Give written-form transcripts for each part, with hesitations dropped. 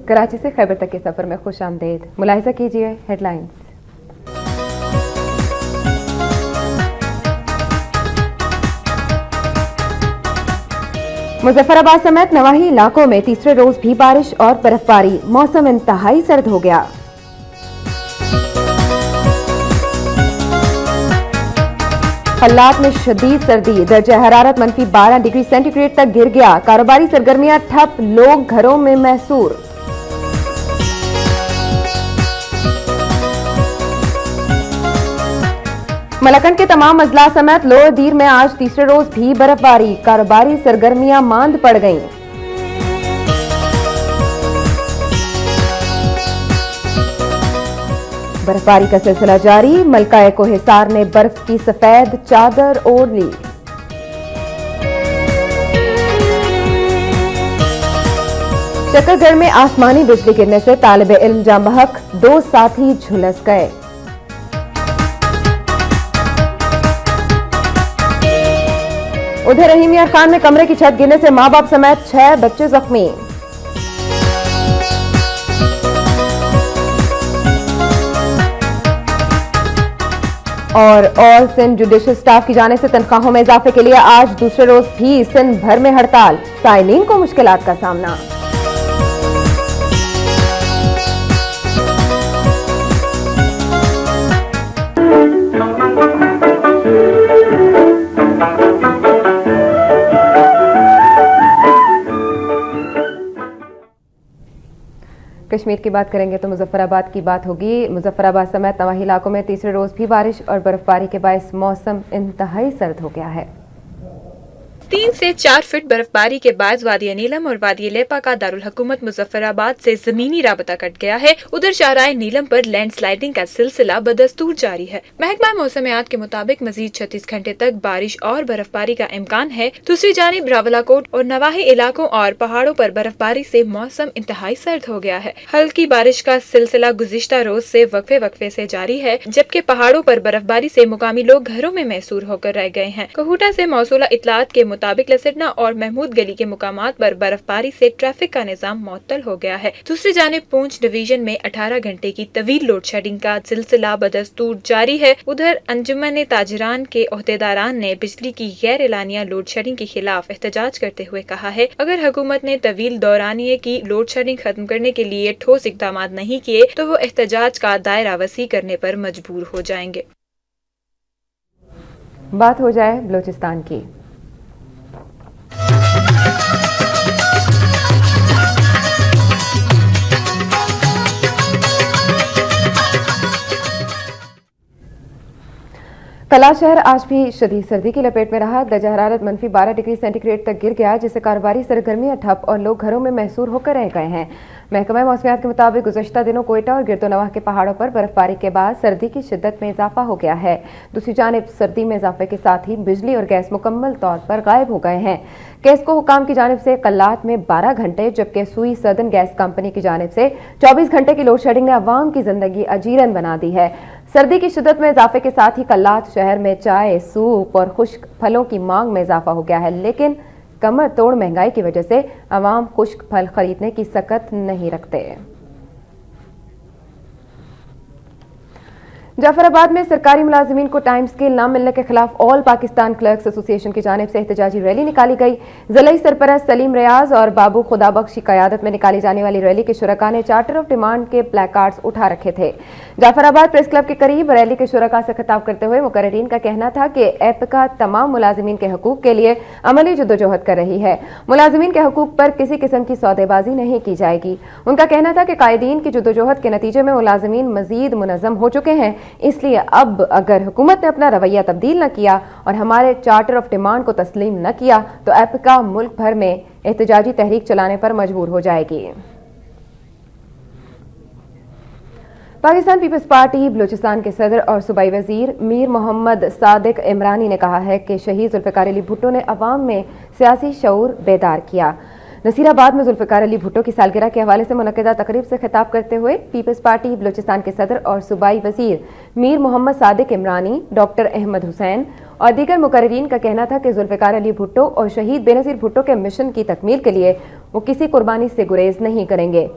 कराची से खैबर तक के सफर में खुश आमदेद। मुलाहिजा कीजिए हेडलाइंस। मुजफ्फराबाद समेत नवाही इलाकों में तीसरे रोज भी बारिश और बर्फबारी, मौसम इंतहाई सर्द हो गया। खल्लात में शदीद सर्दी, दर्जा हरारत -12 डिग्री सेंटीग्रेड तक गिर गया। कारोबारी सरगर्मियां ठप, लोग घरों में महसूर। मलकन के तमाम अजला समेत लोअर दीर में आज तीसरे रोज भी बर्फबारी, कारोबारी सरगर्मियां मांद पड़ गईं। बर्फबारी का सिलसिला जारी, मलकाए कोहिसार ने बर्फ की सफेद चादर ओढ़ ली। शकरगढ़ में आसमानी बिजली गिरने से तालिबे इल्म जाम बहक, 2 साथी झुलस गए। उधर रहीमिया खान में कमरे की छत गिरने से मां बाप समेत 6 बच्चे जख्मी। और सिंध जुडिशल स्टाफ की जानिब से तनख्वाहों में इजाफे के लिए आज दूसरे रोज भी सिंध भर में हड़ताल, साइलीन को मुश्किलात का सामना। कश्मीर की बात करेंगे तो मुजफ्फराबाद की बात होगी। मुजफ्फराबाद समेत नवाही इलाकों में तीसरे रोज भी बारिश और बर्फबारी के बायस मौसम इंतहाई सर्द हो गया है। 3 से 4 फीट बर्फबारी के बाद वादी नीलम और वादी लेपा का दारुल हुकूमत मुजफ्फराबाद से जमीनी राबता कट गया है। उधर शाहराह नीलम पर लैंडस्लाइडिंग का सिलसिला बदस्तूर जारी है। महकमा मौसमियात के मुताबिक मजीद 36 घंटे तक बारिश और बर्फबारी का इम्कान है। दूसरी जानिब रावलाकोट और नवाही इलाकों और पहाड़ों पर बर्फबारी से मौसम इंतहाई सर्द हो गया है। हल्की बारिश का सिलसिला गुज़िश्ता रोज से वक्फे से जारी है, जबकि पहाड़ों पर बर्फबारी से मुकामी लोग घरों में महसूर होकर रह गए हैं। कहूटा से मौसूला इतलात के मुताबिक लसरना और महमूद गली के मुकामात पर बर्फबारी से ट्रैफिक का निजाम मुअत्तल हो गया है। दूसरी जानिब पूंछ डिवीजन में 18 घंटे की तवील लोड शेडिंग का सिलसिला बदस्तूर जारी है। उधर अंजुमन ताजिरान के ओहदेदारान ने बिजली की गैर एलानिया लोड शेडिंग के खिलाफ एहतजाज करते हुए कहा है, अगर हुकूमत ने तवील दौरानिये की लोड शेडिंग खत्म करने के लिए ठोस इकदाम नहीं किए तो वो एहतजाज का दायरा वसी करने पर मजबूर हो जाएंगे। बात हो जाए बलोचिस्तान की। कला शहर आज भी शदीद सर्दी की लपेट में रहा। दर्जा हरारत -12 डिग्री सेंटीग्रेड तक गिर गया, जिससे कारोबारी सरगर्मियां ठप और लोग घरों में महसूर होकर रह गए हैं। महकमा मौसमियात के मुताबिक गुज़श्ता दिनों कोयटा और गिरदोनवाह के पहाड़ों पर बर्फबारी के बाद सर्दी की शिद्दत में इजाफा हो गया है। दूसरी जानिब सर्दी में इजाफे के साथ ही बिजली और गैस मुकम्मल तौर पर गायब हो गए हैं। केस्को हुकाम की जानिब से कल्लात में 12 घंटे जबकि सुई सदर्न गैस कंपनी की जानिब से 24 घंटे की लोड शेडिंग ने अवाम की जिंदगी अजीरन बना दी है। सर्दी की शिद्दत में इजाफे के साथ ही कल्लात शहर में चाय, सूप और खुश्क फलों की मांग में इजाफा हो गया है, लेकिन कमर तोड़ महंगाई की वजह से अवाम खुश्क फल खरीदने की सकत नहीं रखते। जाफराबाद में सरकारी मुलाजिमीन को टाइम स्केल न मिलने के खिलाफ ऑल पाकिस्तान क्लर्क्स एसोसिएशन की जानिब से एहतजाजी रैली निकाली गई। जिला सरपरस्त सलीम रियाज और बाबू खुदाबख्श की क़यादत में निकाली जाने वाली रैली के शुरका ने चार्टर ऑफ डिमांड के प्लेकार्ड्स उठा रखे थे। जाफराबाद प्रेस क्लब के करीब रैली के शुरका से खिताब करते हुए मुकर्रीरीन का कहना था कि एपिका तमाम मुलाजिमीन के हकूक के लिए अमली जद्दोजहद कर रही है। मुलाजिमीन के हकूक पर किसी किस्म की सौदेबाजी नहीं की जाएगी। उनका कहना था कि कायदीन की जद्दोजहद के नतीजे में मुलाजिमीन मजीद मुनज़्ज़म हो चुके हैं, इसलिए अब अगर हुकूमत ने अपना रवैया तब्दील न किया और हमारे चार्टर ऑफ डिमांड को तस्लीम न किया तो एपिका मुल्क भर में एहतजाजी तहरीक चलाने पर मजबूर हो जाएगी। पाकिस्तान पीपल्स पार्टी बलूचिस्तान के सदर और सूबाई वजीर मीर मोहम्मद सादिक इमरानी ने कहा है कि शहीद जुल्फ़िकार अली भुट्टो ने अवाम में सियासी शऊर बेदार किया। नसीराबाद में जुल्फ़िकार अली भुट्टो की सालगिरह के हवाले से मुनक्किदा तकरीब से खिताब करते हुए पीपल्स पार्टी बलूचिस्तान के सदर और सूबाई वजीर मीर मोहम्मद सादिक इमरानी, डॉक्टर अहमद हुसैन और दीगर मुकर्रीरीन का कहना था कि जुल्फ़िकार अली भुट्टो और शहीद बेनज़ीर भुट्टो के मिशन की तकमील के लिए वो किसी कुर्बानी से गुरेज नहीं करेंगे।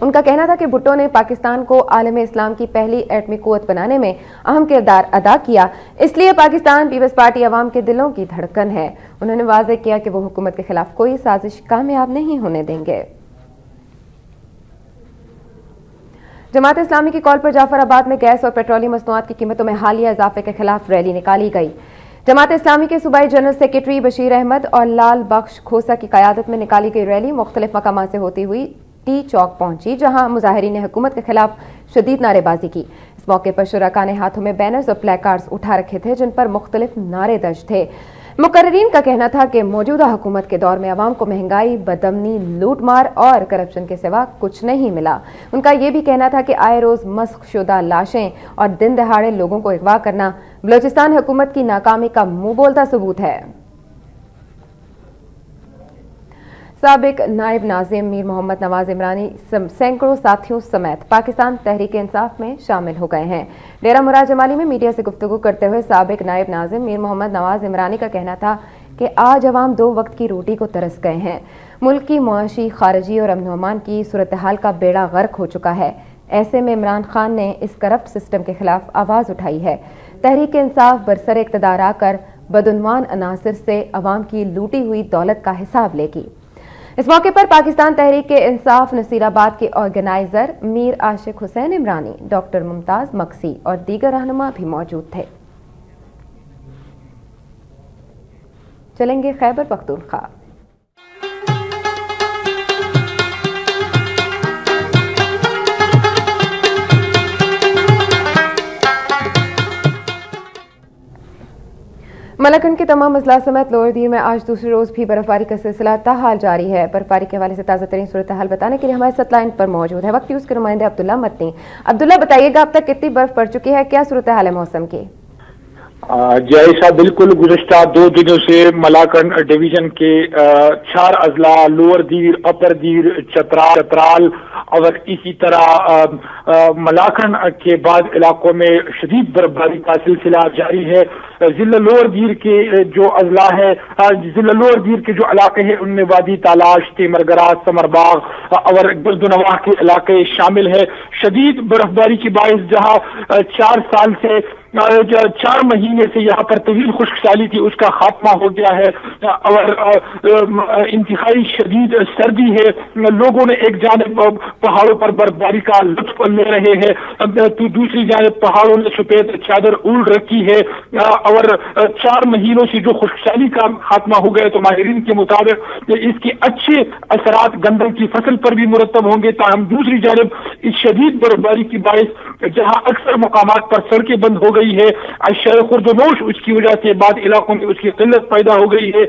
उनका कहना था कि भुट्टो ने पाकिस्तान को आलम इस्लाम की पहली एटमी कुव्वत बनाने में अहम किरदार अदा किया, इसलिए पाकिस्तान पीपल्स पार्टी अवाम के दिलों की धड़कन है। उन्होंने वाज़ेह किया कि वो हुकूमत के खिलाफ कोई साजिश कामयाब नहीं होने देंगे। जमात इस्लामी की कॉल पर जाफराबाद में गैस और पेट्रोलियम मसनूआत की कीमतों में हालिया इजाफे के खिलाफ रैली निकाली गई। जमात इस्लामी के सूबाई जनरल सेक्रेटरी बशीर अहमद और लाल बख्श खोसा की क़यादत में निकाली गई रैली मुख्तलिफ मकामात से होती हुई टी चौक पहुंची, जहां मुजाहिरीन ने हुकूमत के खिलाफ शदीद नारेबाजी की। इस मौके पर शुरका ने हाथों में बैनर्स और प्लेकार्ड्स उठा रखे थे जिन पर मुख्तलिफ नारे दर्ज थे। मुकर्रीरीन का कहना था कि मौजूदा हुकूमत के दौर में अवाम को महंगाई, बदअमनी, लूटमार और करप्शन के सिवा कुछ नहीं मिला। उनका यह भी कहना था कि आए रोज मस्ख शुदा लाशें और दिन दहाड़े लोगों को अगवा करना बलोचिस्तान हुकूमत की नाकामी का मुंह बोलता सबूत है। साबिक नायब नाज़िम मीर मोहम्मद नवाज इमरानी सैकड़ों साथियों समेत पाकिस्तान तहरीक इंसाफ में शामिल हो गए हैं। डेरा मुराद जमाली में मीडिया से गुफ्तगू करते हुए साबिक नायब नाज़िम मीर मोहम्मद नवाज इमरानी का कहना था कि आज अवाम 2 वक्त की रोटी को तरस गए हैं। मुल्क की मुआशी, खारजी और अमन अमान की सूरत हाल का बेड़ा गर्क हो चुका है। ऐसे में इमरान खान ने इस करप्ट सिस्टम के खिलाफ आवाज उठाई है। तहरीक इंसाफ बरसर इक़्तिदार आकर बदउनवान अनासिर से अवाम की लूटी हुई दौलत का हिसाब लेगी। इस मौके पर पाकिस्तान तहरीक इंसाफ नसीराबाद के ऑर्गेनाइजर मीर आशिक हुसैन इमरानी, डॉक्टर मुमताज मक्सी और दीगर रहनुमा भी मौजूद थे। चलेंगे खैबर पख्तूनख्वा। मलाकंड के तमाम अजला समेत लोअर दीर में आज दूसरे रोज भी बर्फबारी का सिलसिला ताहाल जारी है। बर्फबारी के हवाले से ताज़ा तरीन सूरत हाल बताने के लिए हमारे साथ लाइन पर मौजूद है वक्त न्यूज़ के नुमाइंदे अब्दुल्ला मदनी। अब्दुल्ला, बताइएगा अब तक कितनी बर्फ पड़ चुकी है, क्या सूरत हाल है मौसम की? जैसा बिल्कुल गुज़श्ता 2 दिनों से मलाकंड डिवीजन के 4 अजला लोअर दीर, अपर दीर, चतराल और इसी तरह मलाकंड के बाद इलाकों में शदीद बर्फबारी का सिलसिला जारी है। जिला लोअर दीर के जो अजला है, जिला लोअर दीर के जो इलाके हैं उनमें वादी तालाश, तेमरगराज, समरबाग और गुलदुनवा के इलाके शामिल है। शदीद बर्फबारी के बायस जहां 4 महीने से यहाँ पर तवील खुश्कसाली थी उसका खात्मा हो गया है और इंतहाई शदीद सर्दी है। लोगों ने एक जानिब पहाड़ों पर बर्फबारी का लुत्फ ले रहे हैं तो दूसरी जानिब पहाड़ों ने सफेद चादर ओढ़ रखी है और 4 महीनों से जो खुश्कसाली का खात्मा हो गया तो माहिरीन के मुताबिक इसके अच्छे असरात गंदम की फसल पर भी मुरतब होंगे। ताहम दूसरी जानिब इस शदीद बर्फबारी की बायस जहां अक्सर मकामात पर सड़कें बंद हो गई है, खुर्दनोश उसकी वजह से बाद इलाकों में उसकी किल्लत पैदा हो गई है,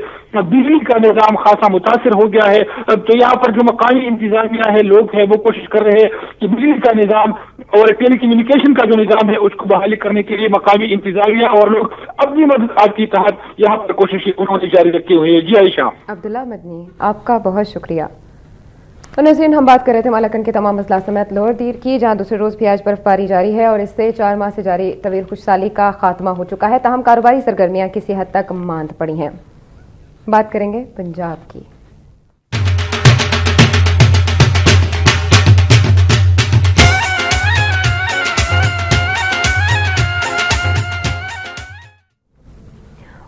बिजली का निजाम खासा मुतासर हो गया है। तो यहाँ पर जो मकामी इंतजामिया है, लोग हैं, वो कोशिश कर रहे हैं कि बिजली का निजाम और टेलीकम्युनिकेशन का जो निजाम है उसको बहाली करने के लिए मकामी इंतजामिया और लोग अपनी मदद के तहत यहाँ पर कोशिश उन्होंने जारी रखी हुई है। जी आयशा। अब्दुल्ला मदनी, आपका बहुत शुक्रिया। तो नज़रीन, हम बात कर रहे थे मलाकंड के तमाम अजला समेत लोअर दीर की, जहां दूसरे रोज भी आज बर्फबारी जारी है और इससे 4 माह से जारी तवील खुशहाली का खात्मा हो चुका है। ताहम कारोबारी सरगर्मियां किसी हद तक मांद पड़ी हैं। बात करेंगे पंजाब की।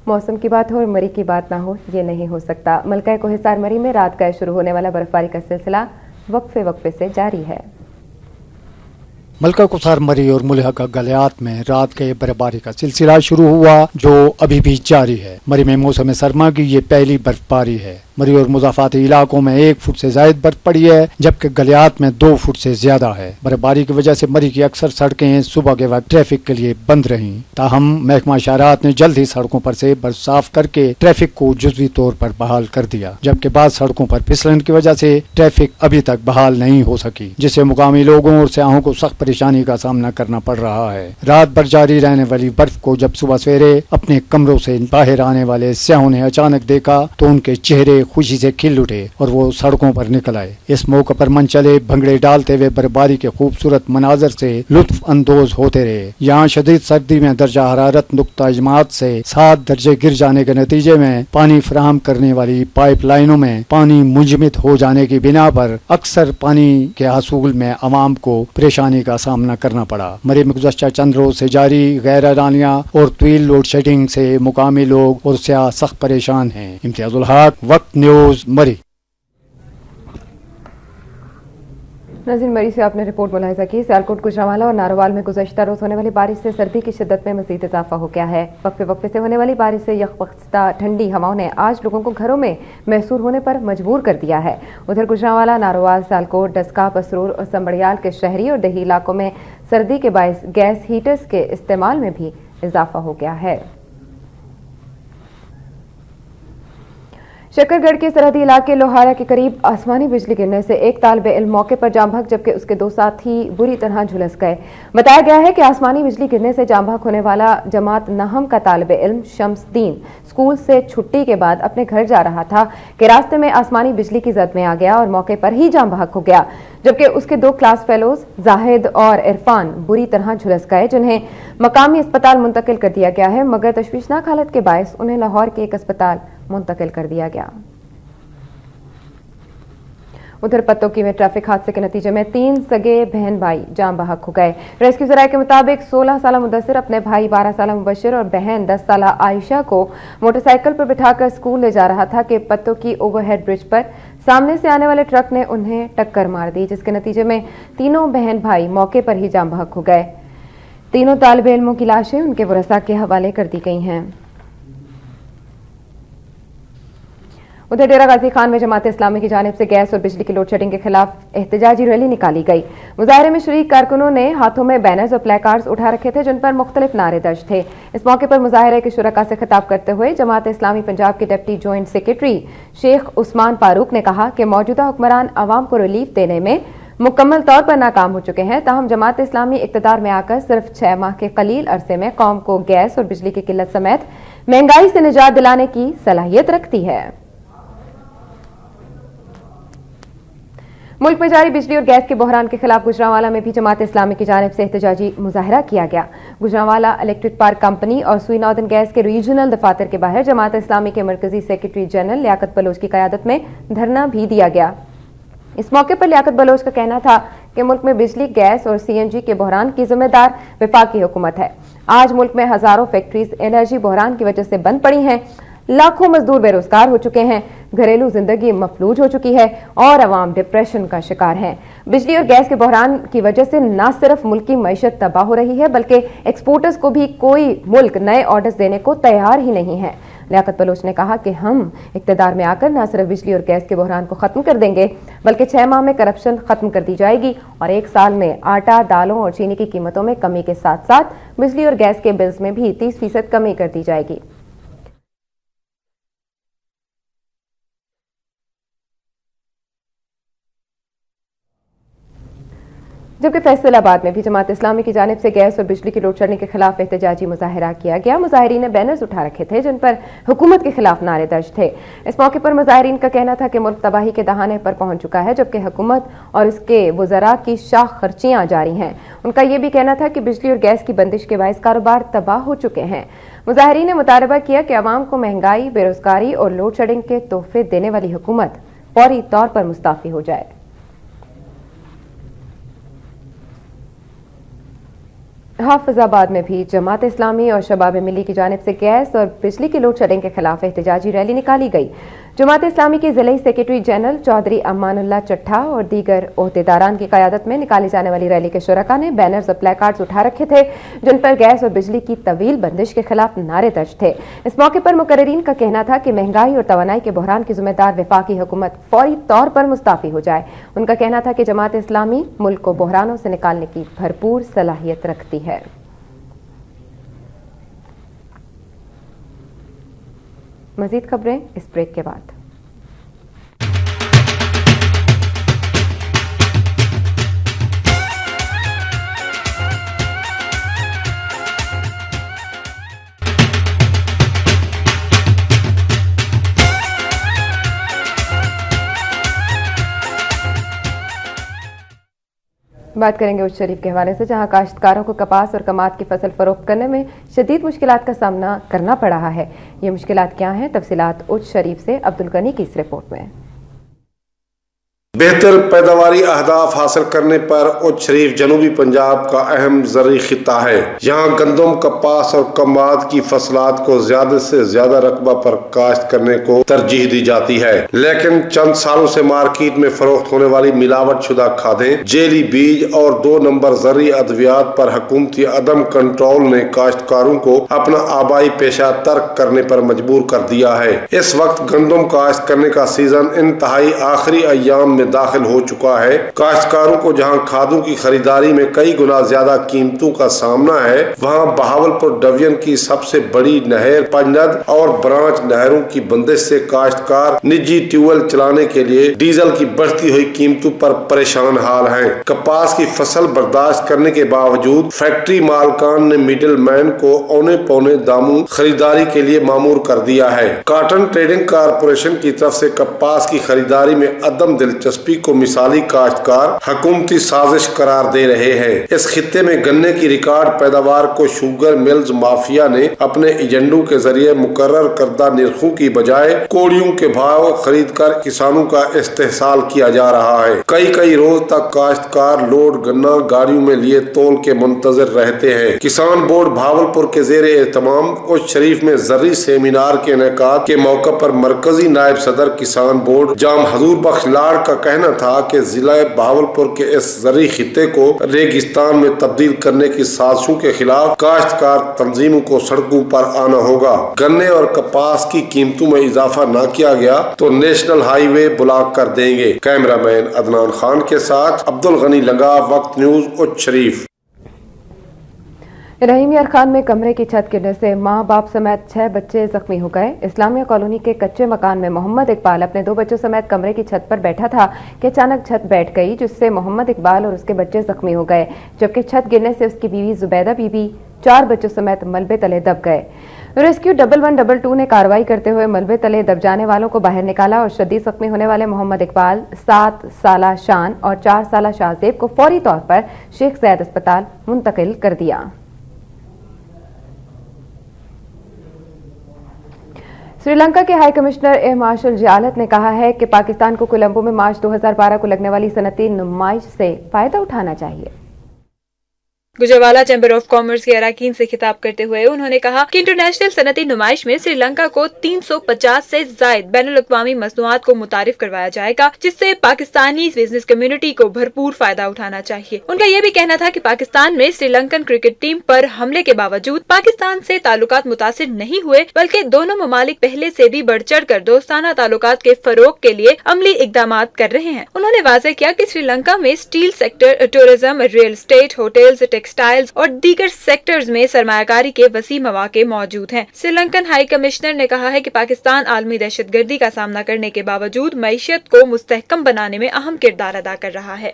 मौसम की बात हो और मरी की बात ना हो, ये नहीं हो सकता। मलका कोहिसार मरी में रात गए शुरू होने वाला बर्फबारी का सिलसिला वक्फे से जारी है। मलका कोहिसार मरी और मुल्हका गलियात में रात के बर्फबारी का सिलसिला शुरू हुआ जो अभी भी जारी है। मरी में मौसम सरमा की ये पहली बर्फबारी है। मरी और मुजाफाती इलाकों में 1 फुट से ज्यादा बर्फ पड़ी है जबकि गलियात में 2 फुट से ज्यादा है। बर्फबारी की वजह से मरी की अक्सर सड़कें सुबह के वक्त ट्रैफिक के लिए बंद रहीं। ताहम महकमा शहरात ने जल्द ही सड़कों पर से बर्फ साफ करके ट्रैफिक को जुज़वी तौर पर बहाल कर दिया, जबकि बाद सड़कों पर फिसलन की वजह से ट्रैफिक अभी तक बहाल नहीं हो सकी, जिससे मुकामी लोगों और सयाहों को सख्त परेशानी का सामना करना पड़ रहा है। रात भर जारी रहने वाली बर्फ को जब सुबह सवेरे अपने कमरों से बाहर आने वाले सयाहों ने अचानक देखा तो उनके चेहरे खुशी से खिल उठे और वो सड़कों पर निकल आए। इस मौके पर मनचले भंगड़े डालते हुए बर्फबारी के खूबसूरत मनाजर से लुत्फ अंदोज होते रहे। यहाँ शदीद सर्दी में दर्जा हरारत नुक्ता इजमात से 7 दर्जे गिर जाने के नतीजे में पानी फराहम करने वाली पाइप लाइनों में पानी मुंजमद हो जाने की बिना पर अक्सर पानी के हसूल में अवाम को परेशानी का सामना करना पड़ा। मरी में गुज़श्ता चंद रोज से जारी गैर अदानियाँ और तवील लोड शेडिंग से मुकामी लोग और सियाह सख्त परेशान हैं। इम्तियाजुल हक, वक्त न्यूज, मरी। नाज़रीन, मरी से आपने रिपोर्ट मुलाहिजा की। सियालकोट, गुजरांवाला और नारोवाल में गुज़श्ता रोज होने वाली बारिश से सर्दी की शिद्दत में मजीद इजाफा हो गया है। वक्फे वक्फे से होने वाली बारिश से यकवख्ता ठंडी हवाओं ने आज लोगों को घरों में महसूर होने पर मजबूर कर दिया है। उधर गुजरांवाला, नारोवाल, सियालकोट, डस्का, पसरूर और संबड़ियाल के शहरी और देही इलाकों में सर्दी के बायस गैस हीटर्स के इस्तेमाल में भी इजाफा हो गया है। शकरगढ़ के सरहदी इलाके लोहारा के करीब आसमानी बिजली गिरने से एक तालिब इल्म मौके पर जाम बहक जबकि उसके 2 साथी बुरी तरह झुलस गए। बताया गया है कि आसमानी बिजली गिरने से जाम बहक होने वाला जमात नहम का तालिब इल्म शम्सदीन स्कूल से छुट्टी के बाद अपने घर जा रहा था कि रास्ते में आसमानी बिजली की जद में आ गया और मौके पर ही जाम बहक हो गया, जबकि उसके 2 क्लास फेलोज जाहिद और इरफान बुरी तरह झुलस गए, जिन्हें मकामी अस्पताल मुंतकिल कर दिया गया है, मगर तशवीशनाक हालत के बायस उन्हें लाहौर के एक अस्पताल मुंतकिल कर दिया गया। उधर पत्तोकी में ट्रैफिक हादसे के नतीजे में 3 सगे बहन भाई जाम बहक हो गए। रेस्क्यू जराये के मुताबिक 16 साल मुदस्सिर अपने भाई 12 साल मुबशिर और बहन 10 साल आयशा को मोटरसाइकिल पर बिठाकर स्कूल ले जा रहा था कि पत्तोकी ओवरहेड ब्रिज पर सामने से आने वाले ट्रक ने उन्हें टक्कर मार दी, जिसके नतीजे में तीनों बहन भाई मौके पर ही जाम बहक हो गए। तीनों तालिब इल्मों की लाशें उनके वरसा के हवाले कर दी गई हैं। उधर डेरा गाजी खान में जमात इस्लामी की जानिब से गैस और बिजली की लोड शेडिंग के खिलाफ एहतजाजी रैली निकाली गई। मुजाहरे में शरीक कारकुनों ने हाथों में बैनर्स और प्लेकार्ड्स उठा रखे थे जिन पर मुख्तलिफ नारे दर्ज थे। इस मौके पर मुजाहरे के शुरका से खिताब करते हुए जमात इस्लामी पंजाब के deputy joint secretary Sheikh Usman Farooq ने कहा कि मौजूदा हुक्मरान आवाम को रिलीफ देने में मुकम्मल तौर पर नाकाम हो चुके हैं। ताहम जमात इस्लामी इक़्तिदार में आकर सिर्फ 6 माह के कलील अरसे में कौम को गैस और बिजली की किल्लत समेत महंगाई से निजात दिलाने की सलाहियत रखती है। मुल्क में जारी बिजली और गैस के बहरान के खिलाफ गुजरांवाला में भी जमात इस्लामी की जानिब से एहतजाजी मुजाहरा किया गया। गुजरांवाला इलेक्ट्रिक पार्क कंपनी और सुई नॉर्दर्न गैस के रीजनल दफातर के बाहर जमात इस्लामी के मरकजी सेक्रेटरी जनरल लियाकत बलोच की क़यादत में धरना भी दिया गया। इस मौके पर लियाकत बलोच का कहना था कि मुल्क में बिजली, गैस और CNG के बहरान की जिम्मेदार वफाकी हुकूमत है। आज मुल्क में हजारों फैक्ट्रीज एनर्जी बहरान की वजह से बंद पड़ी हैं, लाखों मजदूर बेरोजगार हो चुके हैं, घरेलू जिंदगी मफलूज हो चुकी है और अवाम डिप्रेशन का शिकार हैं। बिजली और गैस के बहरान की वजह से न सिर्फ मुल्क की मईशत तबाह हो रही है बल्कि एक्सपोर्टर्स को भी कोई मुल्क नए ऑर्डर्स देने को तैयार ही नहीं है। लियाकत बलोच ने कहा कि हम इक़्तिदार में आकर न सिर्फ बिजली और गैस के बहरान को खत्म कर देंगे बल्कि 6 माह में करप्शन खत्म कर दी जाएगी और 1 साल में आटा, दालों और चीनी की कीमतों में कमी के साथ साथ बिजली और गैस के बिल्स में भी 30% कमी कर दी जाएगी। जबकि फैसलाबाद में भी जमात इस्लामी की जानिब से गैस और बिजली की लोड शेडिंग के खिलाफ एहतजाजी मुजाहरा किया गया। मुजाहिरीन ने बैनर्स उठा रखे थे जिन पर हुकूमत के खिलाफ नारे दर्ज थे। इस मौके पर मुजाहिरीन का कहना था कि मुल्क तबाही के दहाने पर पहुंच चुका है जबकि हुकूमत और इसके वज़रा की शाख खर्चियां जारी हैं। उनका यह भी कहना था कि बिजली और गैस की बंदिश के बायस कारोबार तबाह हो चुके हैं। मुजाहिरीन ने मुतालबा किया कि अवाम को महंगाई, बेरोजगारी और लोड शेडिंग के तोहफे देने वाली हुकूमत फौरी तौर पर मुस्ताफी हो जाए। हाफिजाबाद में भी जमात इस्लामी और शबाब मिली की जानिब से गैस और बिजली की लोड शेडिंग के खिलाफ एहतजाजी रैली निकाली गई। जमात इस्लामी के ज़िला सेक्रेटरी जनरल चौधरी अमानुल्लाह चट्ठा और दीगर ओहदेदारान की क़यादत में निकाली जाने वाली रैली के शुरका ने बैनर्स और प्लेकार्ड्स उठा रखे थे जिन पर गैस और बिजली की तवील बंदिश के खिलाफ नारे दर्ज थे। इस मौके पर मुकर्रीन का कहना था कि महंगाई और तवानाई के बहरान की जिम्मेदार वफाकी हुकूमत फौरी तौर पर मुस्ताफी हो जाए। उनका कहना था कि जमात इस्लामी मुल्क को बहरानों से निकालने की भरपूर सलाहियत रखती है। मजीद खबरें इस ब्रेक के बाद। बात करेंगे उच्च शरीफ के हवाले से, जहां काश्तकारों को कपास और कमाद की फसल फरोख्त करने में शदीद मुश्किलात का सामना करना पड़ रहा है। ये मुश्किलात क्या हैं? तफसीलात उच्च शरीफ से अब्दुल गनी की इस रिपोर्ट में। बेहतर पैदावारी अहदाफ हासिल करने पर उच्च शरीफ जनूबी पंजाब का अहम ज़रूरी खिता है। यहाँ गंदम, कपास और कमाद की फसलात को ज्यादा से ज्यादा रकबा पर काश्त करने को तरजीह दी जाती है, लेकिन चंद सालों से मार्केट में फरोख्त होने वाली मिलावट शुदा खादें, जेली बीज और 2 नंबर ज़रूरी अद्वियात पर हुकूमती अदम कंट्रोल ने काश्तकारों को अपना आबाई पेशा तर्क करने पर मजबूर कर दिया है। इस वक्त गंदम काश्त करने का सीजन इंतहाई आखिरी अय्याम में दाखिल हो चुका है। काश्तकारों को जहां खादों की खरीदारी में कई गुना ज्यादा कीमतों का सामना है, वहां बहावलपुर डिवीजन की सबसे बड़ी नहर पंजद और ब्रांच नहरों की बंदिश से काश्तकार निजी ट्यूबवेल चलाने के लिए डीजल की बढ़ती हुई कीमतों पर परेशान हाल हैं। कपास की फसल बर्दाश्त करने के बावजूद फैक्ट्री मालकान ने मिडिल मैन को औने पौने दामों खरीदारी के लिए मामूर कर दिया है। कॉटन ट्रेडिंग कारपोरेशन की तरफ से कपास की खरीदारी में अदम दिलचस्पी को मिसाली काश्तकार हुकूमती साजिश करार दे रहे हैं। इस खित्ते में गन्ने की रिकॉर्ड पैदावार को शुगर मिल्स माफिया ने अपने एजेंडों के जरिए मुकर्रर करदा निर्खों की बजाय कोड़ियों के भाव खरीद कर किसानों का इस्तेहसाल किया जा रहा है। कई रोज तक काश्तकार लोड गन्ना गाड़ियों में लिए तोल के मुंतजर रहते हैं। किसान बोर्ड भावलपुर के जेर एहतमाम उच्च शरीफ में जर्री सेमिनार के इनेकाद के मौके पर मरकजी नायब सदर किसान बोर्ड जाम हजूर बख्श लाड़ का कहना था कि जिला बहावलपुर के इस जर्री खित्ते को रेगिस्तान में तब्दील करने की साजिशों के खिलाफ काश्तकार तंजीमों को सड़कों पर आना होगा। गन्ने और कपास की कीमतों में इजाफा न किया गया तो नेशनल हाईवे ब्लॉक कर देंगे। कैमरामैन अदनान खान के साथ अब्दुल गनी लंगा, वक्त न्यूज, उच्च शरीफ। रहीम यार खान में कमरे की छत गिरने से मां बाप समेत 6 बच्चे जख्मी हो गए। इस्लामिया कॉलोनी के कच्चे मकान में मोहम्मद इकबाल अपने 2 बच्चों समेत कमरे की छत पर बैठा था कि अचानक छत बैठ गई, जिससे मोहम्मद इकबाल और उसके बच्चे जख्मी हो गए, जबकि छत गिरने से उसकी बीवी जुबैदा बीबी 4 बच्चों समेत मलबे तले दब गए। रेस्क्यू 1122 ने कार्रवाई करते हुए मलबे तले दब जाने वालों को बाहर निकाला और शदीद जख्मी होने वाले मोहम्मद इकबाल, 7 साला शान और 4 साला शाहजेब को फौरी तौर पर शेख ज़ैद अस्पताल मुंतकिल कर दिया। श्रीलंका के हाई कमिश्नर ए मार्शल जियालत ने कहा है कि पाकिस्तान को कोलंबो में मार्च 2012 को लगने वाली सनती नुमाइश से फायदा उठाना चाहिए। गुजरावाला चैम्बर ऑफ कॉमर्स के अरकान से खिताब करते हुए उन्होंने कहा कि इंटरनेशनल सनती नुमाइश में श्रीलंका को 350 से जायद बैनुल-अक़वामी मसनूआत को मुतारिफ करवाया जाएगा, जिससे पाकिस्तानी बिजनेस कम्युनिटी को भरपूर फायदा उठाना चाहिए। उनका यह भी कहना था कि पाकिस्तान में श्रीलंकन क्रिकेट टीम पर हमले के बावजूद पाकिस्तान से ताल्लुकात मुतासिर नहीं हुए, बल्कि दोनों ममालिक पहले से भी बढ़ चढ़ कर दोस्ताना ताल्लुकात के फरोग के लिए अमली इकदामात कर रहे हैं। उन्होंने वाज़ेह किया कि श्रीलंका में steel sector, tourism, real estate, hotels, textiles और दीगर सेक्टर्स में सरमायाकारी के वसी मौके मौजूद हैं। श्रीलंकन हाई कमिश्नर ने कहा है कि पाकिस्तान आलमी दहशतगर्दी का सामना करने के बावजूद मईशत को मुस्तहकम बनाने में अहम किरदार अदा कर रहा है।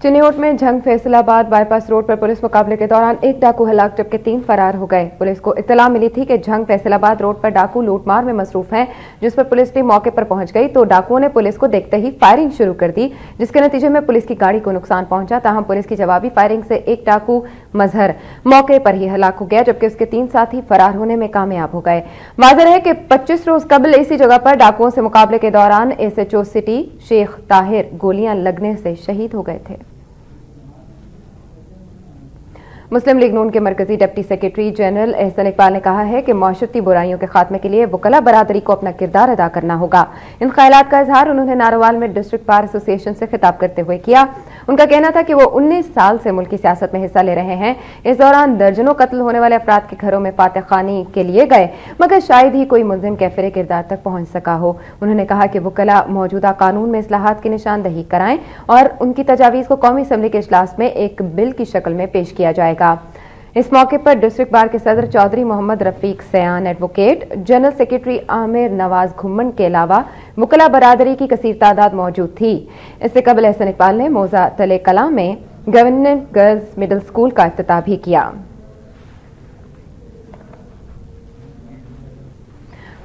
चिन्योट में झंग फैसलाबाद बाईपास रोड पर पुलिस मुकाबले के दौरान 1 डाकू हलाक जबकि 3 फरार हो गए। पुलिस को इत्तला मिली थी कि झंग फैसलाबाद रोड पर डाकू लूटमार में मसरूफ हैं, जिस पर पुलिस टीम मौके पर पहुंच गई तो डाकुओं ने पुलिस को देखते ही फायरिंग शुरू कर दी, जिसके नतीजे में पुलिस की गाड़ी को नुकसान पहुंचा। ताहम पुलिस की जवाबी फायरिंग से 1 डाकू मजहर मौके पर ही हलाक हो गया, जबकि उसके 3 साथी फरार होने में कामयाब हो गए। वाज़ेह है कि 25 रोज कबल इसी जगह पर डाकुओं से मुकाबले के दौरान SHO सिटी शेख ताहिर गोलियां लगने से शहीद हो गए थे। मुस्लिम लीग नून के मरकजी deputy secretary general Ahsan Iqbal ने कहा है कि माशरती बुराइयों के खात्मे के लिए वकला बरादरी को अपना किरदार अदा करना होगा। इन ख्यालात का इजहार उन्होंने नारोवाल में डिस्ट्रिक्ट बार एसोसिएशन से खिताब करते हुए किया। उनका कहना था कि वो 19 साल से मुल्क की सियासत में हिस्सा ले रहे हैं। इस दौरान दर्जनों कत्ल होने वाले अफराद के घरों में फातह खानी के लिए गए, मगर शायद ही कोई मुलजिम कैफिर किरदार तक पहुंच सका हो। उन्होंने कहा कि वकला मौजूदा कानून में इस्लाहात की निशानदही कराएं और उनकी तजावीज़ को कौमी असम्बली के इजलास में एक बिल की शक्ल में पेश किया जाएगा। इस मौके पर डिस्ट्रिक्ट बार के सदर चौधरी मोहम्मद रफीक सयान, advocate general secretary Aamir Nawaz Ghumman के अलावा वकला बरादरी की कसीर तादाद मौजूद थी। इससे कबल एहसन इकबाल ने मौजा तले कला में गवर्नमेंट गर्ल्स मिडिल स्कूल का इफ्तिताह भी किया।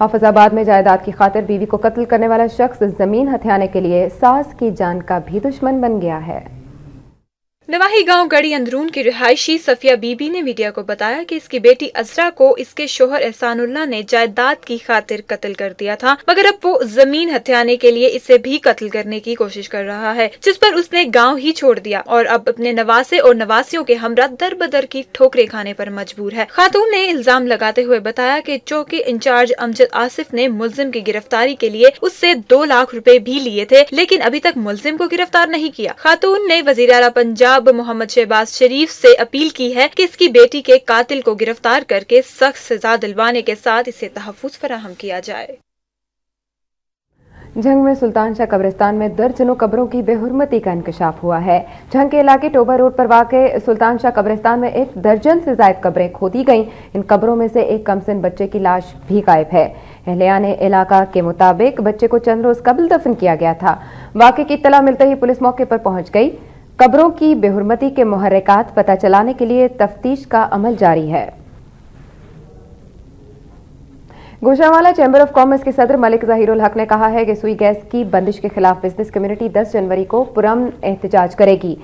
हाफिजाबाद में जायदाद की खातिर बीवी को कत्ल करने वाला शख्स जमीन हथियाने के लिए सास की जान का भी दुश्मन बन गया है। नवाही गांव गढ़ी अंदरून की रिहायशी सफिया बीबी ने मीडिया को बताया कि इसकी बेटी अजरा को इसके शोहर एहसानुल्लाह ने जायदाद की खातिर कत्ल कर दिया था, मगर अब वो जमीन हथियाने के लिए इसे भी कत्ल करने की कोशिश कर रहा है, जिस पर उसने गांव ही छोड़ दिया और अब अपने नवासे और नवासियों के हमरा दर बदर की ठोकरें खाने पर मजबूर है। खातून ने इल्जाम लगाते हुए बताया कि चौकी इंचार्ज अमजद आसिफ ने मुलजिम की गिरफ्तारी के लिए उससे 2 लाख रुपए भी लिए थे, लेकिन अभी तक मुलजिम को गिरफ्तार नहीं किया। खातून ने वजीर आला पंजाब मोहम्मद शहबाज शरीफ से अपील की है कि इसकी बेटी के कातिल को गिरफ्तार करके सख्त सजा दिलवाने के साथ इसे तहफ्फुज फराहम किया जाए। झंग में सुल्तान शाह कब्रिस्तान में दर्जनों कब्रों की बेहुरमती का इंकशाफ हुआ है। झंग के इलाके टोबा रोड पर वाक़े सुल्तान शाह कब्रिस्तान में 1 दर्जन से ज्यादा कब्रें खोदी गईं। इन कब्रों में से एक कमसिन बच्चे की लाश भी गायब है। अहलियान इलाका के मुताबिक बच्चे को चंद रोज कबल दफन किया गया था। वाक़े की इत्तला मिलते ही पुलिस मौके पर पहुंच गई। कब्रों की बेहुरमती के मुहर्रिकात पता चलाने के लिए तफ्तीश का अमल जारी है। गुजरांवाला चैम्बर ऑफ कॉमर्स के सदर मलिक ज़हीरुल हक ने कहा है कि सुई गैस की बंदिश के खिलाफ बिजनेस कम्युनिटी 10 जनवरी को पुरअमन एहतजाज करेगी।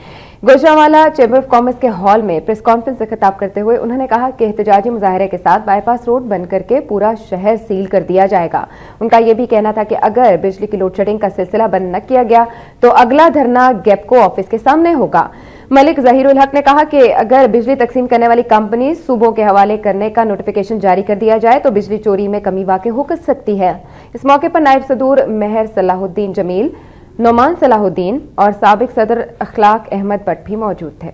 गुजरांवाला चैम्बर ऑफ कॉमर्स के हॉल में प्रेस कॉन्फ्रेंस से खिताब करते हुए उन्होंने कहा कि एहतजाजी मुजाहरे के साथ बाईपास रोड बंद करके पूरा शहर सील कर दिया जाएगा। उनका यह भी कहना था कि अगर बिजली की लोड शेडिंग का सिलसिला बंद न किया गया तो अगला धरना गैपको ऑफिस के सामने होगा। मलिक ज़हीरुल हक ने कहा कि अगर बिजली तकसीम करने वाली कंपनी सूबों के हवाले करने का नोटिफिकेशन जारी कर दिया जाए तो बिजली चोरी में कमी वाक़ई हो सकती है। इस मौके पर नायब सदूर मेहर सलाहुद्दीन जमील, नोमान सलाहुद्दीन और साबिक सदर अखलाक अहमद भट्ट भी मौजूद थे।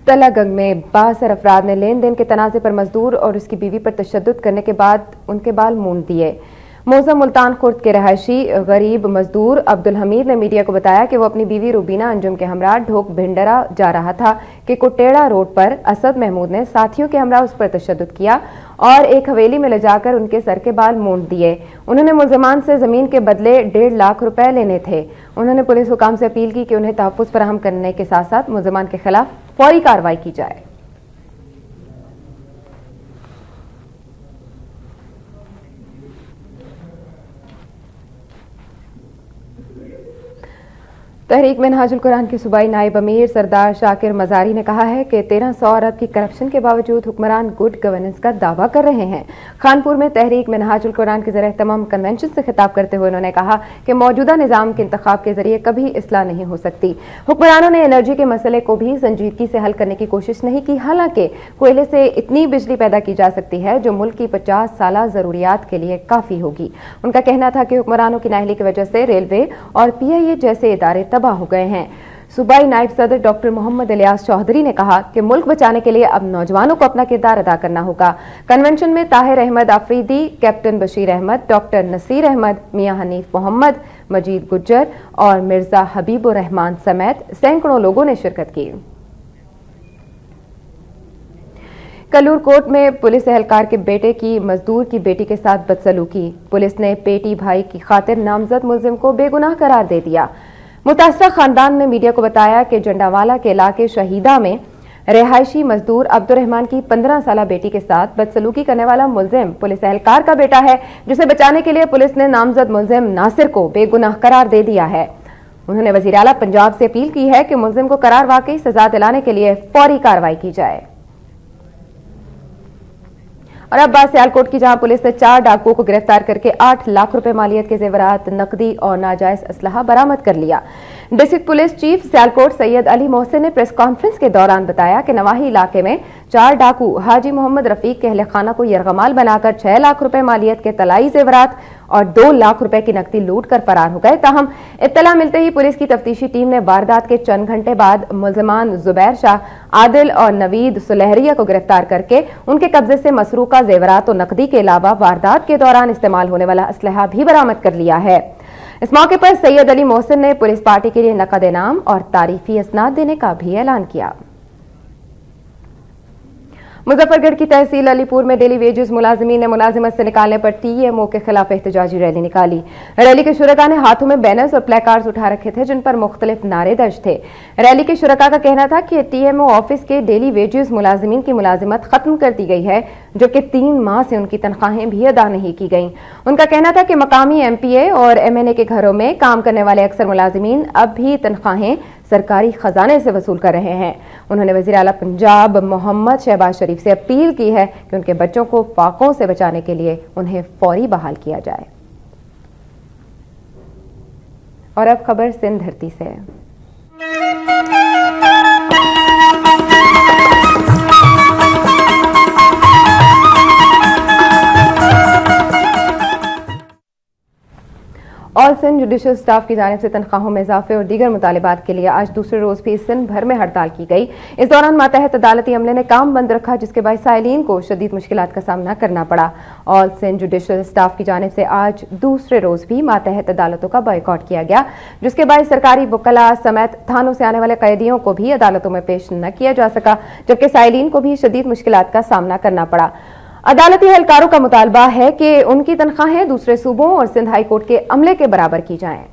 तलागंग में 62 अफराद ने लेन देन के तनाज़े पर मजदूर और उसकी बीवी पर तशद्दुद करने के बाद उनके बाल मूंड दिए। मौज़म मुल्तान खुर्द के रहायशी गरीब मजदूर अब्दुल हमीद ने मीडिया को बताया कि वो अपनी बीवी रूबीना अंजुम के हमरा ढोक भिंडरा जा रहा था कि कुटेड़ा रोड पर असद महमूद ने साथियों के हमरा उस पर तशद्दुद किया और एक हवेली में ले जाकर उनके सर के बाल मूंड दिए। उन्होंने मुल्ज़मान से जमीन के बदले 1.5 लाख रुपए लेने थे। उन्होंने पुलिस हुकाम से अपील की कि उन्हें तहफ्फुज़ फराहम करने के साथ साथ मुल्ज़मान के खिलाफ फौरी कार्रवाई की जाए। तहरीक मिनहाजुल कुरान के सूबाई नायब अमीर सरदार शाकिर मजारी ने कहा है कि 1300 अरब की करप्शन के बावजूद हुक्मरान गुड गवर्नेंस का दावा कर रहे हैं। खानपुर में तहरीक मिनहाजुल कुरान के ज़रिए तमाम कन्वेंशन से खिताब करते हुए उन्होंने कहा कि मौजूदा निज़ाम के इंतखाब के जरिए कभी इस्लाह नहीं हो सकती। हुक्मरानों ने एनर्जी के मसले को भी संजीदगी से हल करने की कोशिश नहीं की। हालांकि कोयले से इतनी बिजली पैदा की जा सकती है जो मुल्क की 50 साल जरूरियात के लिए काफी होगी। उनका कहना था कि हुक्मरानों की नाअहली की वजह से रेलवे और PIA जैसे इदारे तबाह हो गए हैं। सूबाई नायब सदर डॉक्टर मोहम्मद इलियास चौधरी ने कहा कि मुल्क बचाने के लिए अब नौजवानों को अपना किरदार अदा करना होगा। कन्वेंशन में ताहिर अहमद आफरीदी, कैप्टन बशीर अहमद, डॉक्टर नसीर अहमद, मियां हनीफ मोहम्मद, मजीद गुज्जर और मिर्जा हबीबुर रहमान समेत सैकड़ों लोगों ने शिरकत की। कल्लूर कोर्ट में पुलिस एहलकार के बेटे की मजदूर की बेटी के साथ बदसलूकी। पुलिस ने पेटी भाई की खातिर नामजद मुलजिम को बेगुनाह करार दे दिया। मुतासरा खानदान ने मीडिया को बताया कि जंडावाला के इलाके शहीदा में रिहायशी मजदूर अब्दुर्रहमान की 15 साल बेटी के साथ बदसलूकी करने वाला मुलजिम पुलिस एहलकार का बेटा है, जिसे बचाने के लिए पुलिस ने नामजद मुलजिम नासिर को बेगुनाह करार दे दिया है। उन्होंने वजीर आला पंजाब से अपील की है कि मुलजिम को करार वाकई सजा दिलाने के लिए फौरी कार्रवाई की जाए। और अब बात सियालकोट की, जहां पुलिस ने 4 डाकुओं को गिरफ्तार करके 8 लाख रुपए मालियत के जेवरात, नकदी और नाजायज असलहा बरामद कर लिया। District police chief Sialkot Syed Ali Mohsin ने प्रेस कॉन्फ्रेंस के दौरान बताया कि नवाही इलाके में 4 डाकू हाजी मोहम्मद रफीक के अहले खाना को यरगमाल बनाकर 6 लाख रुपए मालियत के तलाई जेवरात और 2 लाख रुपए की नकदी लूट कर फरार हो गए। ताहम इत्तला मिलते ही पुलिस की तफ्तीशी टीम ने वारदात के चंद घंटे बाद मुलजमान जुबैर शाह, आदिल और नवीद सुलहरिया को गिरफ्तार करके उनके कब्जे से मसरूका जेवरात और नकदी के अलावा वारदात के दौरान इस्तेमाल होने वाला असलहा भी बरामद कर लिया है। इस मौके पर सैयद अली मोहसिन ने पुलिस पार्टी के लिए नकद इनाम और तारीफी असनाद देने का भी ऐलान किया। मुजफ्फरगढ़ की तहसील अलीपुर में डेली वेजेस मुलाजिमीन ने मुलाजिमत से निकालने पर टीएमओ के खिलाफ एहतजाजी रैली निकाली। रैली के शुरका ने हाथों में बैनर्स और प्लेकार्ड्स उठा रखे थे जिन पर मुख्तलिफ नारे दर्ज थे। रैली के शुरका का कहना था कि टीएमओ ऑफिस के डेली वेजेस मुलाजिमीन की मुलाजिमत खत्म कर दी गई है, जबकि 3 माह से उनकी तनख्वाहें भी अदा नहीं की गईं। उनका कहना था कि मकामी एमपीए और एमएनए के घरों में काम करने वाले अक्सर मुलाजिमीन अब भी तनख्वाहें सरकारी खजाने से वसूल कर रहे हैं। उन्होंने वजीर आला पंजाब मोहम्मद शहबाज शरीफ से अपील की है कि उनके बच्चों को फाकों से बचाने के लिए उन्हें फौरी बहाल किया जाए। और अब खबर सिंध धरती से। ऑल सिंध जुडिशल स्टाफ की जानिब से तनख्वाहों में इजाफे और दीगर मुतालिबात के लिए आज दूसरे रोज भी सिंध भर में हड़ताल की गई। इस दौरान मातहत अदालती अमले ने काम बंद रखा, जिसके बाद साइलीन को शदीद मुश्किलात का सामना करना पड़ा। ऑल सिंध जुडिशल स्टाफ की जानिब से आज दूसरे रोज भी मातहत अदालतों का बॉयकॉट किया गया, जिसके बाद सरकारी वकला समेत थानों से आने वाले कैदियों को भी अदालतों में पेश न किया जा सका, जबकि साइलीन को भी शदीद मुश्किलात का सामना करना पड़ा। अदालती एहलकारों का मुतालबा है कि उनकी तनख्वाहें दूसरे सूबों और सिंध हाई कोर्ट के अमले के बराबर की जाएं।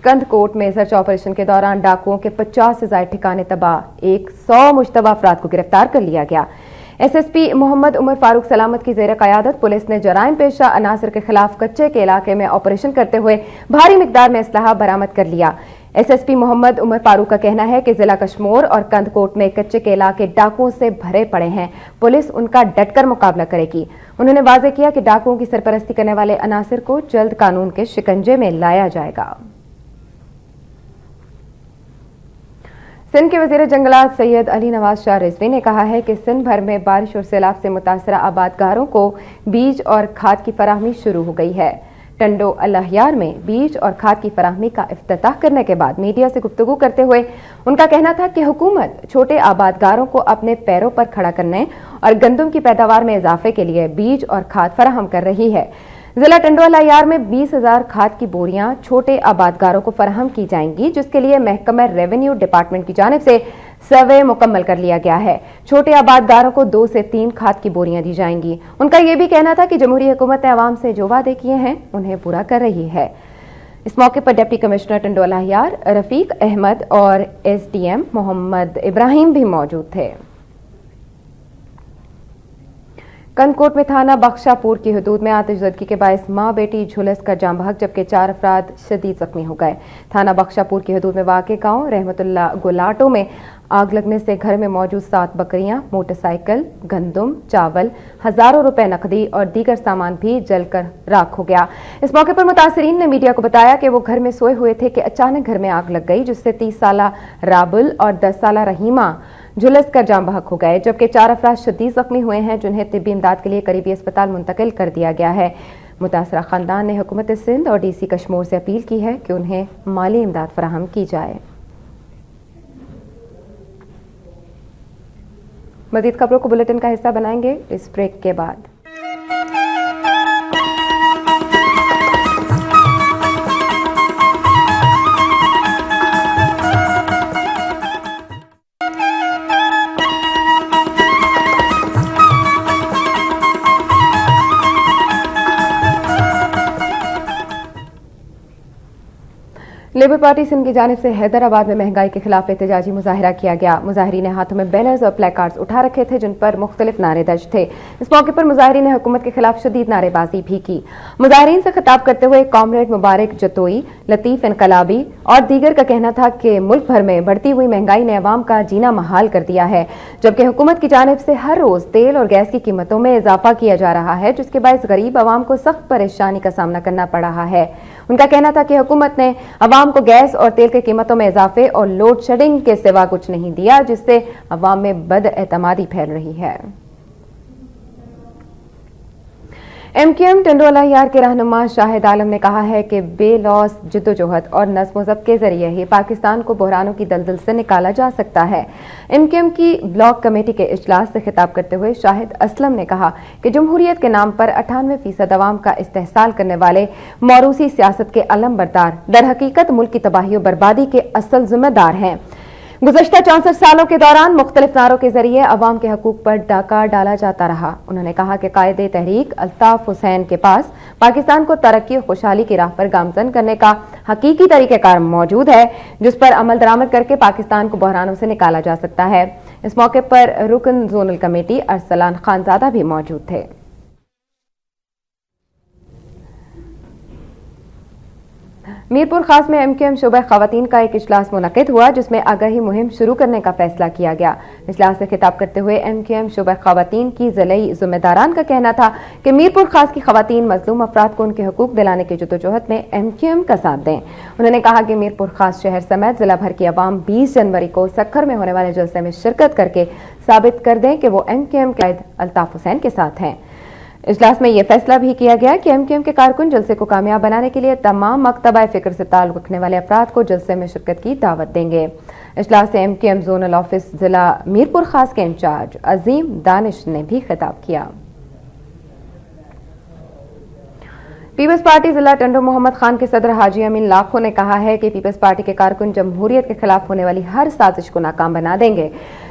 कंध कोर्ट में सर्च ऑपरेशन के दौरान डाकुओं के 50 से ज्यादा ठिकाने तबाह, 100 मुश्तबा अफराद को गिरफ्तार कर लिया गया। एसएसपी मोहम्मद उमर फारूक सलामत की जेर क़यादत पुलिस ने जराइम पेशा अनासर के खिलाफ कच्चे के इलाके में ऑपरेशन करते हुए भारी मिकदार में असलहा बरामद कर लिया। एसएसपी मोहम्मद उमर फारूक का कहना है कि जिला कश्मोर और कंध कोट में कच्चे के इलाके डाकुओं से भरे पड़े हैं, पुलिस उनका डटकर मुकाबला करेगी। उन्होंने वाजे किया कि डाकुओं की सरपरस्ती करने वाले अनासर को जल्द कानून के शिकंजे में लाया जाएगा। सिंध के वजीर जंगलात सैयद अली नवाज शाह रिजवी ने कहा है कि सिंध भर में बारिश और सैलाब से मुतासरा आबादगारों को बीज और खाद की फराहमी शुरू हो गई है। टंडो अल्लाहयार में बीज और खाद की फराहमी का इफ्तिताह करने के बाद मीडिया से गुफ्तगू करते हुए उनका कहना था कि हुकूमत छोटे आबादगारों को अपने पैरों पर खड़ा करने और गंदम की पैदावार में इजाफे के लिए बीज और खाद फराहम कर रही है। जिला टंडो अल्लाहयार में 20,000 खाद की बोरियां छोटे आबादगारों को फराहम की जाएंगी, जिसके लिए महकमा रेवेन्यू डिपार्टमेंट की जानिब से सर्वे मुकम्मल कर लिया गया है। छोटे आबादगारों को 2 से 3 खाद की बोरियां दी जाएंगी। उनका यह भी कहना था कि जमहूरी हुकूमत ने अवाम से जो वादे किए हैं उन्हें पूरा कर रही है। इस मौके पर डिप्टी कमिश्नर टंडो अल्लाहयार रफीक अहमद और एसडीएम मोहम्मद इब्राहिम भी मौजूद थे। कनकोट में थाना बख्शापुर की हदूद में आतिशज़दगी के बायस मां बेटी झुलस कर जाम बहक, जबकि 4 अफराद शदीद जख्मी हो गए। थाना बख्शापुर की हदूद में वाक़े गांव रहमतुल्लाह गुलाटो में आग लगने से घर में मौजूद 7 बकरियां, मोटरसाइकिल, गंदम, चावल, हजारों रुपए नकदी और दीगर सामान भी जलकर राख हो गया। इस मौके पर मुतासरीन ने मीडिया को बताया कि वो घर में सोए हुए थे कि अचानक घर में आग लग गई, जिससे 30 साला राबुल और 10 साला रहीमा झुलस कर जाम बहक हो गए, जबकि 4 अफराद शदीद जख्मी हुए हैं, जिन्हें तिब्बी इमदाद के लिए करीबी अस्पताल मुंतकिल कर दिया गया है। मुतासरा खानदान ने हुकूमत सिंध और डीसी कश्मीर से अपील की है कि उन्हें माली इमदाद फराहम की जाए। मजीद खबरों को बुलेटिन का हिस्सा बनाएंगे इस ब्रेक के बाद। लेबर पार्टी सिंध की जानिब से हैदराबाद में महंगाई के खिलाफ एहतजाजी मुजाहिरा किया गया। मुजाहिरीन ने हाथों में बैनर्स और प्लेकार्ड्स उठा रखे थे, जिन पर मुख्तलिफ नारे दर्ज थे। इस मौके पर मुजाहिरीन ने हुकूमत के खिलाफ शदीद नारेबाजी भी की। मुजाहिरीन से खिताब करते हुए कॉमरेड मुबारक जतोई, लतीफ इनकलाबी और दीगर का कहना था कि मुल्क भर में बढ़ती हुई महंगाई ने अवाम का जीना महाल कर दिया है, जबकि हुकूमत की जानिब से हर रोज तेल और गैस की कीमतों में इजाफा किया जा रहा है, जिसके बायस गरीब अवाम को सख्त परेशानी का सामना करना पड़ रहा है। उनका कहना था कि हुकूमत ने अवाम को गैस और तेल के कीमतों में इजाफे और लोड शेडिंग के सिवा कुछ नहीं दिया, जिससे अवाम में बदएतमादी फैल रही है। एमकेएम टंडो अल्लाहयार के रहनुमा शाहिद आलम ने कहा है कि बेलौस जिद्दोजहद और नज़्म ज़ब्त के जरिए ही पाकिस्तान को बहरानों की दलदल से निकाला जा सकता है। एमकेएम की ब्लॉक कमेटी के इजलास से खिताब करते हुए शाहिद असलम ने कहा कि जमहूरियत के नाम पर 98% अवाम का इस्तेहसाल करने वाले मौरूसी सियासत के अलम बरदार दर हकीकत मुल्क की तबाही और बर्बादी के असल जिम्मेदार हैं। गुज़श्ता 64 सालों के दौरान मुख्तलिफ नारों के जरिए अवाम के हकूक पर डाका डाला जाता रहा। उन्होंने कहा कि कायदे तहरीक अल्ताफ हुसैन के पास पाकिस्तान को तरक्की और खुशहाली की राह पर गामजन करने का हकीकी तरीक़ेकार मौजूद है, जिस पर अमल दरामद करके पाकिस्तान को बहरानों से निकाला जा सकता है। इस मौके पर रुकन जोनल कमेटी अरसलान खानजादा भी मौजूद थे। मीरपुर खास में एमकेएम शोबा खवातीन का एक इजलास मुनक़िद हुआ, जिसमें आगाही मुहिम शुरू करने का फैसला किया गया। इजलास से खिताब करते हुए एमकेएम शोबा खवातीन की ज़िलई ज़िम्मेदारान का कहना था कि मीरपुर खास की खवातीन मजलूम अफराद को उनके हकूक दिलाने की जद्दोजहद में एमकेएम का साथ दें। उन्होंने कहा कि मीरपुर खास शहर समेत जिला भर की आवाम 20 जनवरी को सक्खर में होने वाले जलसे में शिरकत करके साबित कर दें कि वो एमकेएम के कायद अल्ताफ हुसैन के साथ हैं। इजलास में यह फैसला भी किया गया कि एमकेएम के कारकुन जलसे को कामयाब बनाने के लिए तमाम मकतबा फिक्र से ताल्लुक रखने वाले अफराद को जलसे में शिरकत की दावत देंगे। इजलास से एमकेएम जोनल ऑफिस जिला मीरपुर खास के इंचार्ज अजीम दानिश ने भी खिताब किया। पीपल्स पार्टी जिला टंडो मोहम्मद खान के सदर हाजी अमीन लाखों ने कहा है कि पीपल्स पार्टी के कारकुन जमहूरियत के खिलाफ होने वाली हर साजिश को नाकाम बना देंगे।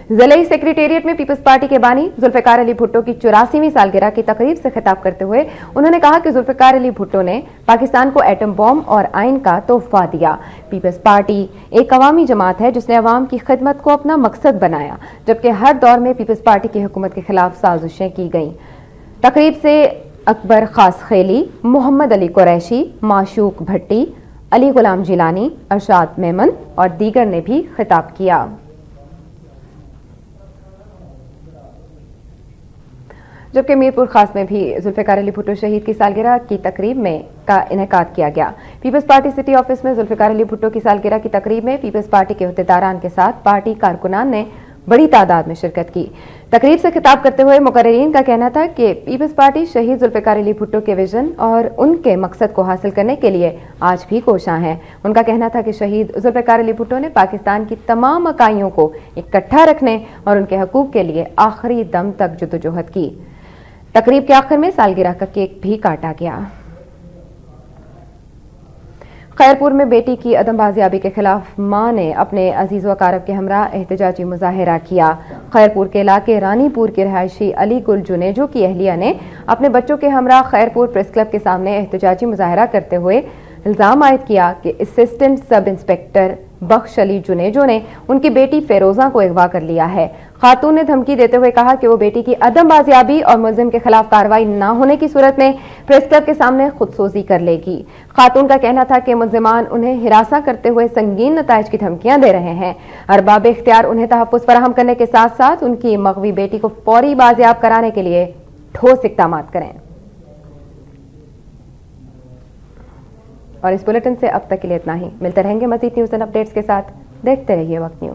जिले सेक्रेटेरिएट में पीपल्स पार्टी के बानी जुल्फिकार अली भुट्टो की 84वीं सालगिरह की तकरीब से खिताब करते हुए उन्होंने कहा कि जुल्फिकार अली भुट्टो ने पाकिस्तान को एटम बॉम्ब और आइन का तोहफा दिया। पीपल्स पार्टी एक अवामी जमात है जिसने अवाम की खिदमत को अपना मकसद बनाया, जबकि हर दौर में पीपल्स पार्टी की हुकूमत के खिलाफ साजिशें की गईं। तकरीब से अकबर खास खेली, मोहम्मद अली कुरैशी, माशूक भट्टी, अली गुलाम जिलानी, अरशाद मेमन और दीगर ने भी खिताब किया। जबकि मीरपुर खास में भी जुल्फिकार अली भुट्टो शहीद की सालगिरह की तकरीब में का इनेकाद किया गया। पीपल्स पार्टी सिटी ऑफिस में जुल्फिकार अली भुट्टो की सालगिरह की तकरीब में पीपल्स पार्टी के अहदेदारान के साथ पार्टी कारकुनान ने बड़ी तादाद में शिरकत की। तकरीब से खिताब करते हुए मुकर्रिरीन का कहना था कि पीपल्स पार्टी शहीद जुल्फिकार अली भुट्टो के विजन और उनके मकसद को हासिल करने के लिए आज भी कोशां है। उनका कहना था कि शहीद जुल्फिकार अली भुट्टो ने पाकिस्तान की तमाम इकाइयों को इकट्ठा रखने और उनके हकूक के लिए आखिरी दम तक जद्दोजहद की। तकरीब के आखिर में सालगिरह का केक भी काटा गया। खैरपुर में बेटी की अदम बाजियाबी के खिलाफ मां ने अपने अजीज व अकारब के हमरा एहतजाजी मुजाहिरा किया। खैरपुर के इलाके रानीपुर के रहायशी अली गुल जुनेजो की अहलिया ने अपने बच्चों के हमरा खैरपुर प्रेस क्लब के सामने एहतजाजी मुजाहिरा करते हुए इल्जाम आयद किया कि असिस्टेंट सब इंस्पेक्टर बख्श अली जुनेजो ने उनकी बेटी फेरोजा को अगवा कर लिया है। खातून ने धमकी देते हुए कहा कि वो बेटी की अदम बाजियाबी और मुलजिम के खिलाफ कार्रवाई न होने की सूरत में प्रेस क्लब के सामने खुदसोजी कर लेगी। खातून का कहना था कि मुलजिमान उन्हें हिरासा करते हुए संगीन नताइज की धमकियां दे रहे हैं। अरबाब इख्तियार उन्हें तहफ़्फ़ुज़ फराहम करने के साथ साथ उनकी मग़वी बेटी को फौरी बाजियाब कराने के लिए ठोस इक़दामात करें। और इस बुलेटिन से अब तक के लिए इतना ही। मिलते रहेंगे मज़ीद न्यूज़ एंड अपडेट्स के साथ। देखते रहिए वक्त न्यूज़।